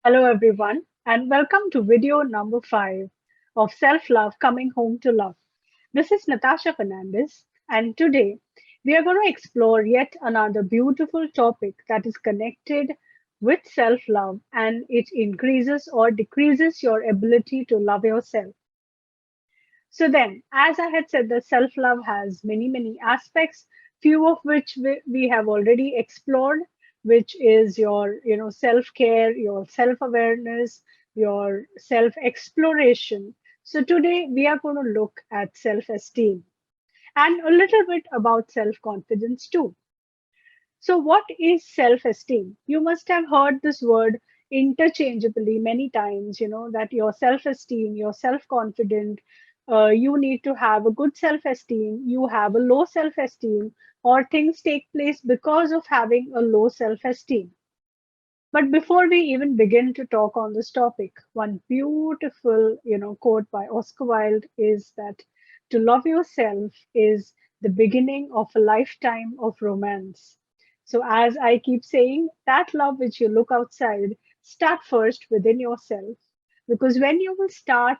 Hello, everyone, and welcome to video number 5 of Self Love Coming Home to Love. This is Natasha Fernandez, and today we are going to explore yet another beautiful topic that is connected with self love and it increases or decreases your ability to love yourself. So, then, as I had said, the self love has many aspects, few of which we have already explored, which is your self care, your self awareness, your self exploration. So, today we are going to look at self esteem and a little bit about self confidence too. So, what is self esteem? You must have heard this word interchangeably many times, that your self esteem, your self confident, you need to have a good self esteem, you have a low self esteem, or things take place because of having a low self esteem. But before we even begin to talk on this topic, one beautiful, quote by Oscar Wilde is that to love yourself is the beginning of a lifetime of romance. So as I keep saying, that love which you look outside, start first within yourself. Because when you will start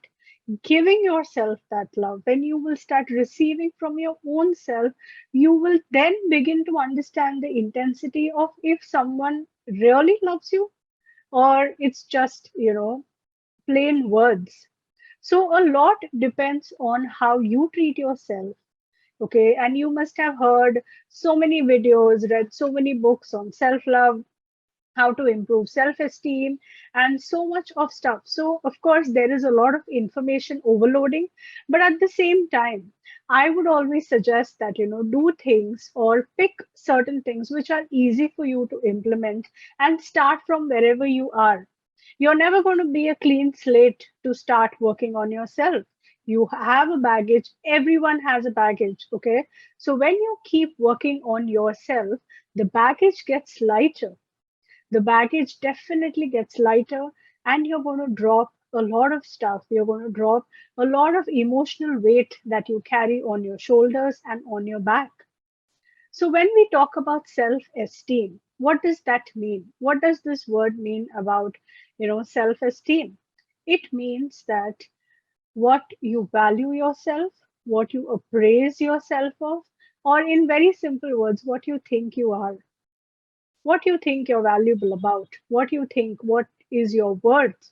giving yourself that love, when you will start receiving from your own self, you will then begin to understand the intensity of if someone really loves you or it's just, plain words. So a lot depends on how you treat yourself. Okay. And you must have heard so many videos, read so many books on self love, how to improve self esteem, and so much of stuff. So, of course, there is a lot of information overloading, but at the same time, I would always suggest that, do things or pick certain things which are easy for you to implement and start from wherever you are. You're never going to be a clean slate to start working on yourself. You have a baggage, everyone has a baggage, okay? So, when you keep working on yourself, the baggage gets lighter, the baggage definitely gets lighter, and you're going to drop a lot of stuff. You're going to drop a lot of emotional weight that you carry on your shoulders and on your back. So when we talk about self esteem, what does that mean? What does this word mean about, self esteem? It means that what you value yourself, what you appraise yourself of, or in very simple words, what you think you are, what you think you're valuable about, what you think, what is your worth.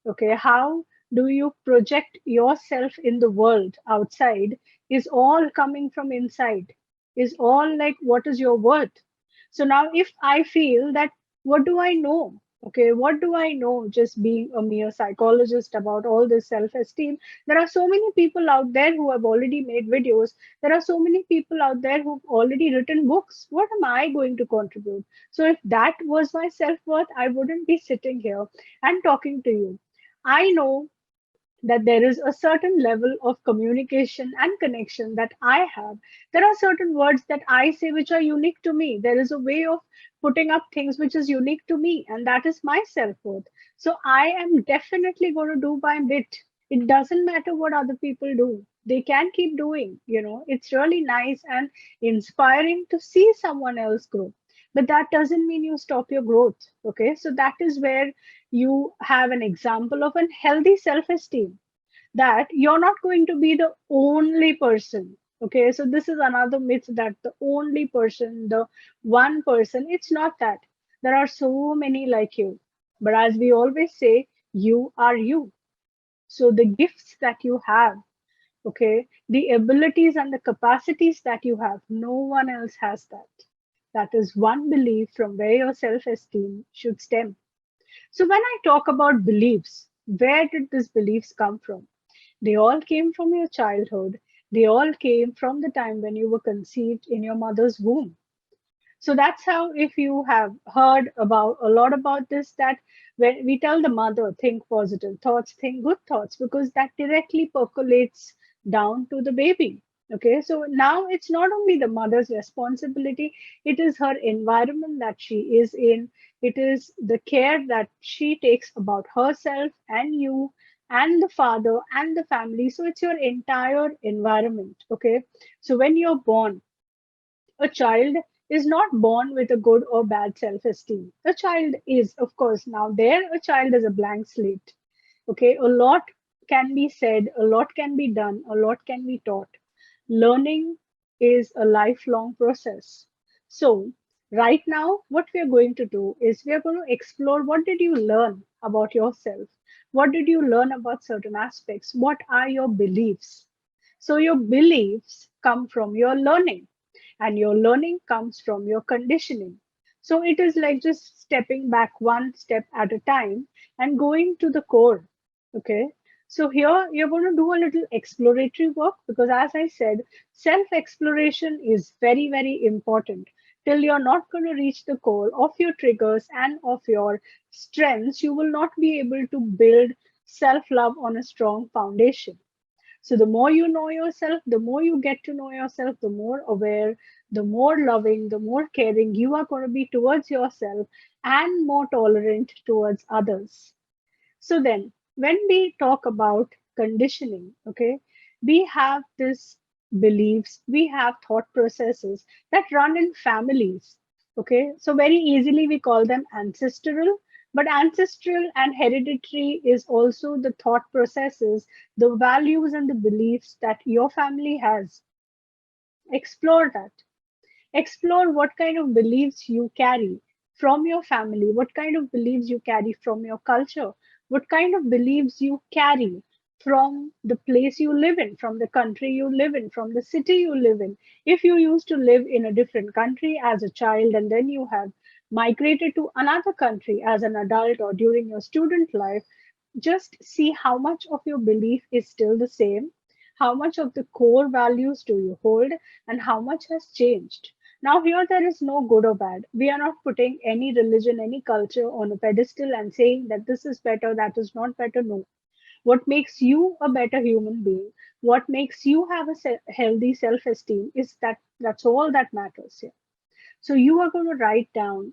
Okay, how do you project yourself in the world outside is all coming from inside, is all like what is your worth. So now if I feel that, what do I know? Okay, what do I know just being a mere psychologist about all this self esteem? There are so many people out there who have already made videos. There are so many people out there who've already written books. What am I going to contribute? So if that was my self worth, I wouldn't be sitting here and talking to you. I know that there is a certain level of communication and connection that I have. There are certain words that I say which are unique to me. There is a way of putting up things which is unique to me, and that is my self worth. So I am definitely going to do my bit. It doesn't matter what other people do. They can keep doing, it's really nice and inspiring to see someone else grow. But that doesn't mean you stop your growth. Okay. So that is where you have an example of a healthy self esteem, that you're not going to be the only person. Okay, so this is another myth that the only person, the one person, it's not that. There are so many like you. But as we always say, you are you. So the gifts that you have, okay, the abilities and the capacities that you have, no one else has that. That is one belief from where your self esteem should stem. So when I talk about beliefs, where did these beliefs come from? They all came from your childhood. They all came from the time when you were conceived in your mother's womb. So that's how, if you have heard about a lot about this, that when we tell the mother, think positive thoughts, think good thoughts, because that directly percolates down to the baby. Okay, so now it's not only the mother's responsibility, it is her environment that she is in, it is the care that she takes about herself and you and the father and the family. So it's your entire environment. Okay, so when you're born, a child is not born with a good or bad self-esteem. A child is, of course, now there a child is a blank slate. Okay, a lot can be said, a lot can be done, a lot can be taught. Learning is a lifelong process. So, right now, what we are going to do is we are going to explore what did you learn about yourself? What did you learn about certain aspects? What are your beliefs? So, your beliefs come from your learning, and your learning comes from your conditioning. So, it is like just stepping back one step at a time and going to the core. Okay. So here you're going to do a little exploratory work because, as I said, self exploration is very, very important. Till you're not going to reach the core of your triggers and of your strengths, you will not be able to build self love on a strong foundation. So, the more you know yourself, the more you get to know yourself, the more aware, the more loving, the more caring you are going to be towards yourself and more tolerant towards others. So then, when we talk about conditioning, okay, we have this beliefs, we have thought processes that run in families. Okay, so very easily we call them ancestral, but ancestral and hereditary is also the thought processes, the values and the beliefs that your family has. Explore that. Explore what kind of beliefs you carry from your family, what kind of beliefs you carry from your culture, what kind of beliefs you carry from the place you live in, from the country you live in, from the city you live in. If you used to live in a different country as a child and then you have migrated to another country as an adult or during your student life, just see how much of your belief is still the same, how much of the core values do you hold, and how much has changed. Now, here there is no good or bad. We are not putting any religion, any culture on a pedestal and saying that this is better, that is not better. No. What makes you a better human being, what makes you have a healthy self esteem is that's all that matters here. So you are going to write down,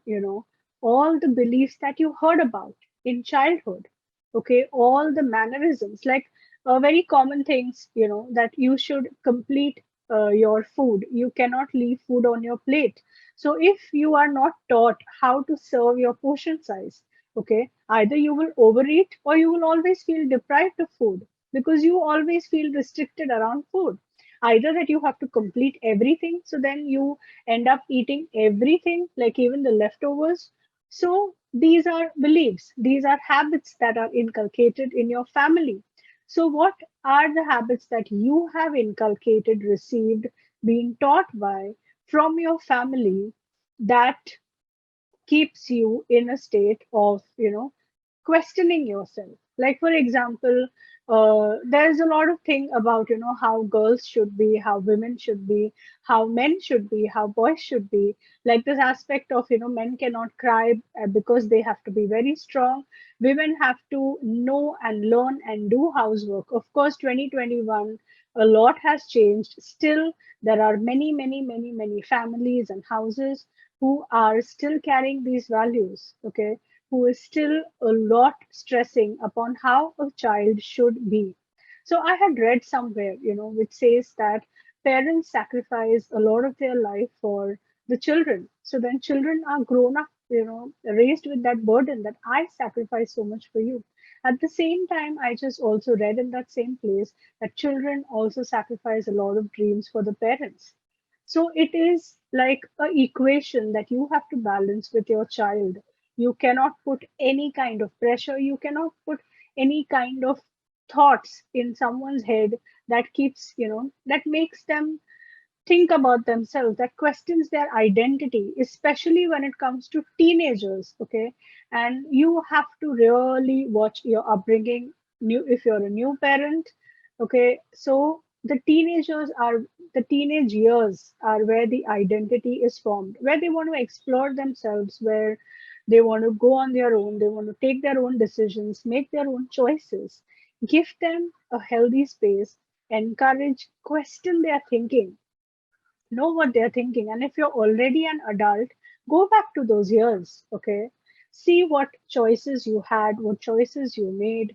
all the beliefs that you heard about in childhood. Okay, all the mannerisms, like very common things, that you should complete your food. You cannot leave food on your plate. So if you are not taught how to serve your portion size, okay, either you will overeat or you will always feel deprived of food because you always feel restricted around food. Either that you have to complete everything, so then you end up eating everything, like even the leftovers. So these are beliefs, these are habits that are inculcated in your family. So, what are the habits that you have inculcated, received, being taught by from your family that keeps you in a state of, questioning yourself? Like, for example, there's a lot of thing about, how girls should be, how women should be, how men should be, how boys should be. Like this aspect of, men cannot cry because they have to be very strong. Women have to know and learn and do housework. Of course, 2021, a lot has changed. Still, there are many, many, many, many families and houses who are still carrying these values, okay, who is still a lot stressing upon how a child should be. So I had read somewhere, which says that parents sacrifice a lot of their life for the children. So then children are grown up, raised with that burden that I sacrifice so much for you. At the same time, I just also read in that same place that children also sacrifice a lot of dreams for the parents. So it is like a equation that you have to balance with your child. You cannot put any kind of pressure, you cannot put any kind of thoughts in someone's head that keeps, that makes them think about themselves, that questions their identity, especially when it comes to teenagers. Okay. And you have to really watch your upbringing, new if you're a new parent. Okay. So the teenage years are where the identity is formed, where they want to explore themselves, where they want to go on their own, they want to take their own decisions, make their own choices. Give them a healthy space, encourage, question their thinking, know what they're thinking. And if you're already an adult, go back to those years, okay? See what choices you had, what choices you made.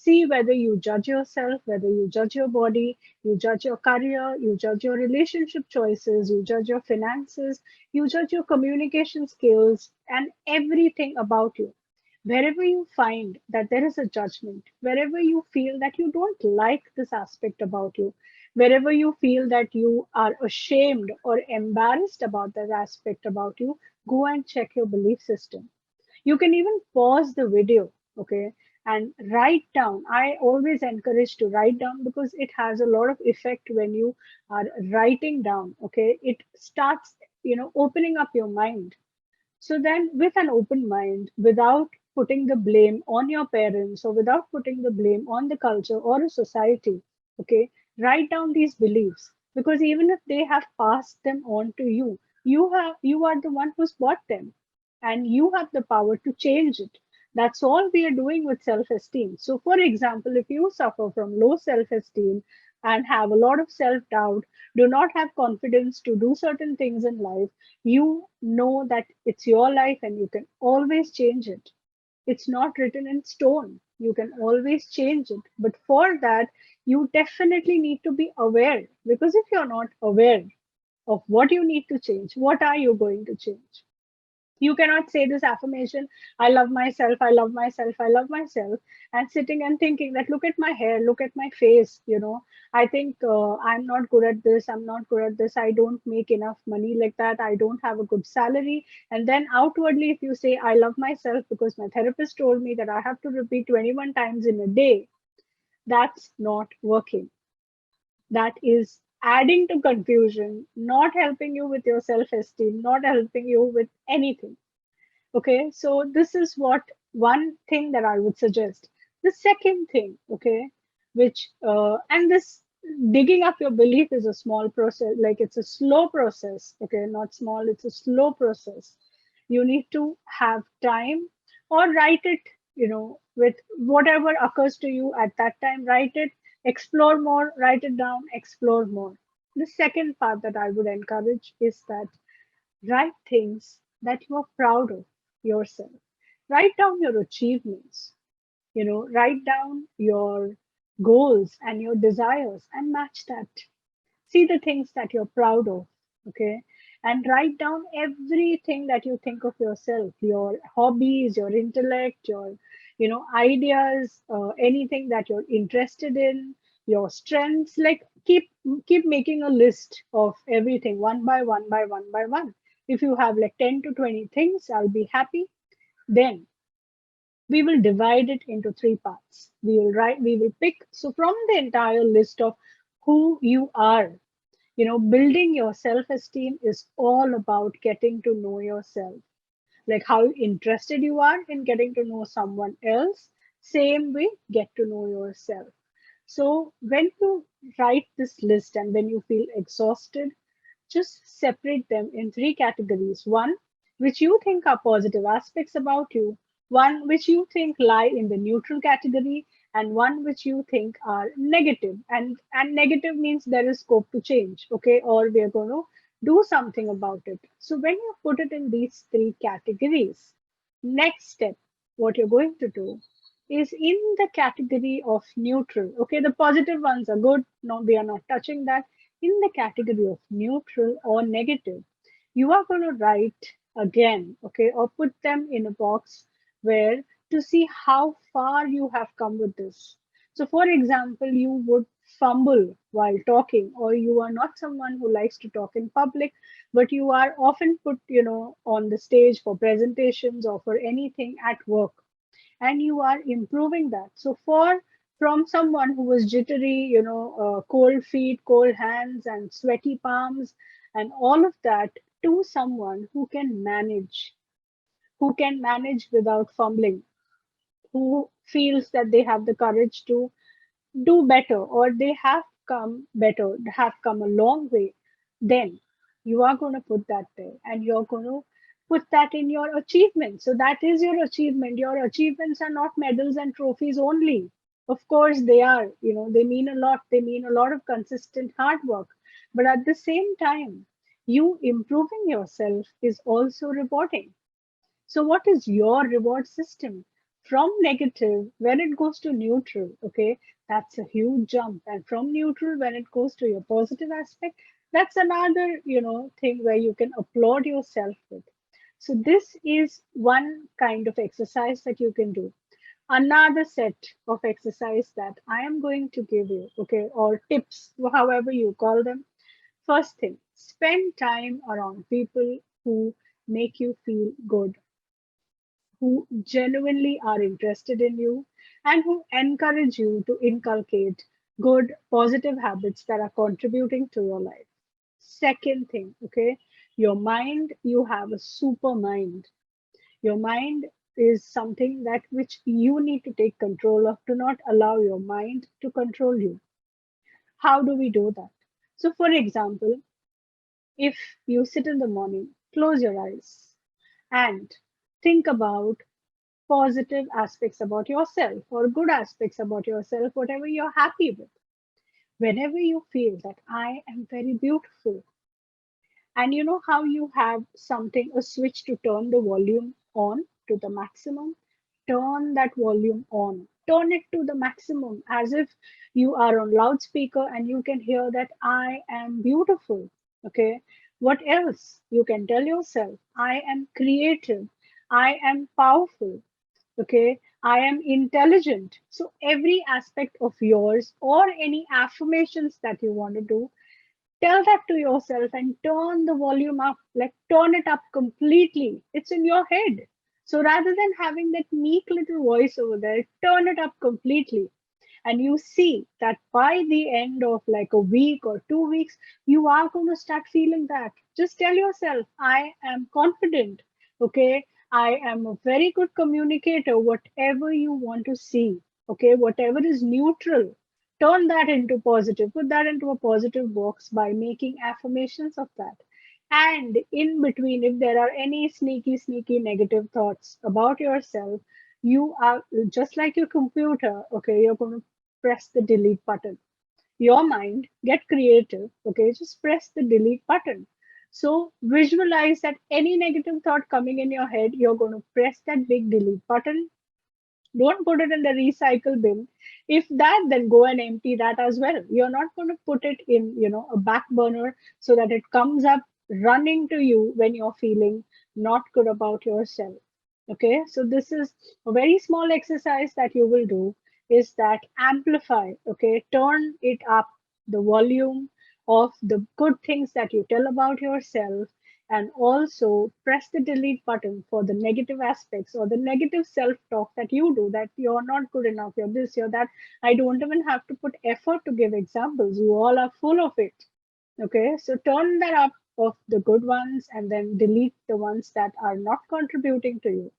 See whether you judge yourself, whether you judge your body, you judge your career, you judge your relationship choices, you judge your finances, you judge your communication skills, and everything about you. Wherever you find that there is a judgment, wherever you feel that you don't like this aspect about you, wherever you feel that you are ashamed or embarrassed about that aspect about you, go and check your belief system. You can even pause the video, okay, and write down. I always encourage to write down because it has a lot of effect when you are writing down, okay. It starts, opening up your mind. So then, with an open mind, without putting the blame on your parents or without putting the blame on the culture or a society, okay, write down these beliefs, because even if they have passed them on to you, you are the one who's bought them, and you have the power to change it. That's all we are doing with self-esteem. So, for example, if you suffer from low self-esteem and have a lot of self-doubt, do not have confidence to do certain things in life, you know that it's your life and you can always change it. It's not written in stone. You can always change it. But for that, you definitely need to be aware, because if you're not aware of what you need to change, what are you going to change? You cannot say this affirmation, I love myself, I love myself, I love myself, and sitting and thinking that look at my hair, look at my face, I think I'm not good at this, I'm not good at this, I don't make enough money like that, I don't have a good salary. And then outwardly, if you say, I love myself because my therapist told me that I have to repeat 21 times in a day, that's not working. That is adding to confusion, not helping you with your self esteem, not helping you with anything. Okay, so this is what one thing that I would suggest. The second thing, okay, and this digging up your belief is a small process, like it's a slow process, okay, not small, it's a slow process. You need to have time or write it, with whatever occurs to you at that time, write it, explore more, write it down, explore more. The second part that I would encourage is that write things that you are proud of yourself. Write down your achievements, write down your goals and your desires and match that. See the things that you're proud of, okay? And write down everything that you think of yourself, your hobbies, your intellect, your, ideas, anything that you're interested in, your strengths. Like keep making a list of everything one by one by one by one. If you have like 10 to 20 things, I'll be happy. Then we will divide it into three parts. We will pick. So from the entire list of who you are, building your self esteem is all about getting to know yourself, like how interested you are in getting to know someone else. Same way, get to know yourself. So when you write this list and when you feel exhausted, just separate them in three categories. One, which you think are positive aspects about you, one which you think lie in the neutral category, and one which you think are negative. And negative means there is scope to change, okay, or we are going to do something about it. So when you put it in these three categories, next step, what you're going to do is in the category of neutral. Okay, the positive ones are good. No, we are not touching that. In the category of neutral or negative, you are going to write again, okay, or put them in a box where to see how far you have come with this. So, for example, you would fumble while talking, or you are not someone who likes to talk in public, but you are often put, on the stage for presentations or for anything at work, and you are improving that. So for from someone who was jittery, cold feet, cold hands, and sweaty palms, and all of that, to someone who can manage without fumbling, who feels that they have the courage to do better, or they have come better, have come a long way, then you are going to put that there and you're going to put that in your achievement. So that is your achievement. Your achievements are not medals and trophies only. Of course, they are, they mean a lot. They mean a lot of consistent hard work. But at the same time, you improving yourself is also rewarding. So, what is your reward system? From negative, when it goes to neutral, okay, that's a huge jump. And from neutral, when it goes to your positive aspect, that's another, thing where you can applaud yourself with. So this is one kind of exercise that you can do. Another set of exercise that I am going to give you, okay, or tips, however you call them. First thing, spend time around people who make you feel good, who genuinely are interested in you, and who encourage you to inculcate good, positive habits that are contributing to your life. Second thing, okay, your mind, you have a super mind. Your mind is something that which you need to take control of. Do not allow your mind to control you. How do we do that? So, for example, if you sit in the morning, close your eyes and think about positive aspects about yourself or good aspects about yourself, whatever you're happy with. Whenever you feel that I am very beautiful, and you know how you have something, a switch to turn the volume on to the maximum, turn that volume on, turn it to the maximum as if you are on loudspeaker and you can hear that I am beautiful. Okay. What else? You can tell yourself, I am creative, I am powerful, okay, I am intelligent. So every aspect of yours or any affirmations that you want to do, tell that to yourself and turn the volume up, like turn it up completely. It's in your head. So rather than having that meek little voice over there, turn it up completely. And you see that by the end of like a week or 2 weeks, you are going to start feeling that. Just tell yourself, I am confident. Okay. I am a very good communicator, whatever you want to see. Okay. Whatever is neutral, turn that into positive, put that into a positive box by making affirmations of that. And in between, if there are any sneaky negative thoughts about yourself, you are just like your computer, okay, you're going to press the delete button. Your mind, get creative, okay, just press the delete button. So visualize that any negative thought coming in your head, you're going to press that big delete button. Don't put it in the recycle bin. If that, then go and empty that as well. You're not going to put it in, a back burner so that it comes up running to you when you're feeling not good about yourself. Okay, so this is a very small exercise that you will do, is that amplify, okay, turn it up, the volume of the good things that you tell about yourself, and also press the delete button for the negative aspects or the negative self talk that you do, that you're not good enough, you're this, you're that. I don't even have to put effort to give examples, you all are full of it. Okay, so turn that up of the good ones and then delete the ones that are not contributing to you.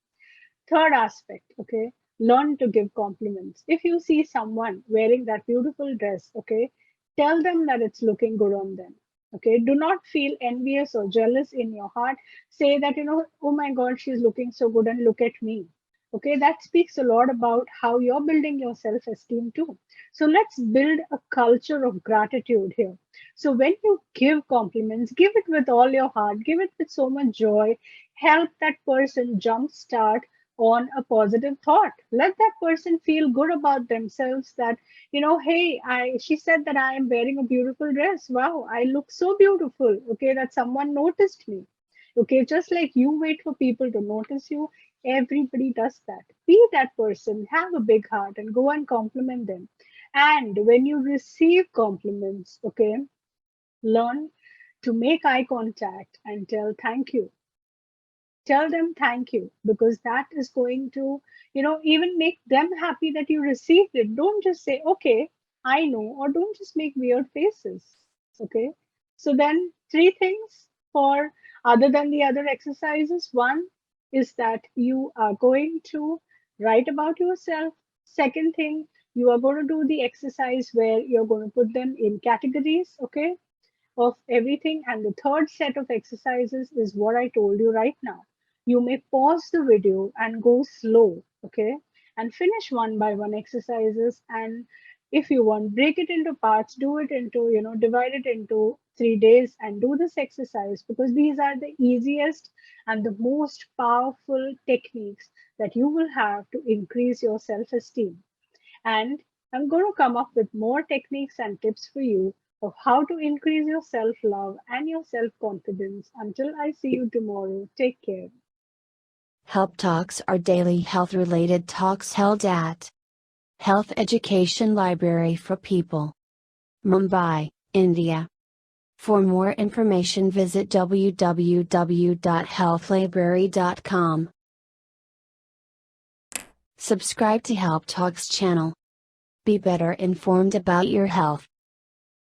Third aspect, okay, learn to give compliments. If you see someone wearing that beautiful dress, okay, tell them that it's looking good on them. Okay, do not feel envious or jealous in your heart. Say that, oh my God, she's looking so good and look at me. Okay, that speaks a lot about how you're building your self esteem too. So let's build a culture of gratitude here. So when you give compliments, give it with all your heart, give it with so much joy, help that person jumpstart on a positive thought. Let that person feel good about themselves, that, hey, she said that I am wearing a beautiful dress. Wow, I look so beautiful. Okay, that someone noticed me. Okay, just like you wait for people to notice you, everybody does that. Be that person, have a big heart and go and compliment them. And when you receive compliments, okay, learn to make eye contact and tell thank you. Tell them thank you, because that is going to, even make them happy that you received it. Don't just say okay, I know, or don't just make weird faces. Okay, so then three things for, other than the other exercises. One is that you are going to write about yourself. Second thing, you are going to do the exercise where you're going to put them in categories, okay, of everything. And the third set of exercises is what I told you right now. You may pause the video and go slow, okay, and finish one by one exercises and If you want, break it into parts, do it into, divide it into 3 days and do this exercise, because these are the easiest and the most powerful techniques that you will have to increase your self esteem. And I'm going to come up with more techniques and tips for you of how to increase your self love and your self confidence. Until I see you tomorrow, take care. Help Talks are daily health related talks held at Health Education Library for People, Mumbai, India. For more information, visit www.healthlibrary.com. Subscribe to Help Talks channel. Be better informed about your health.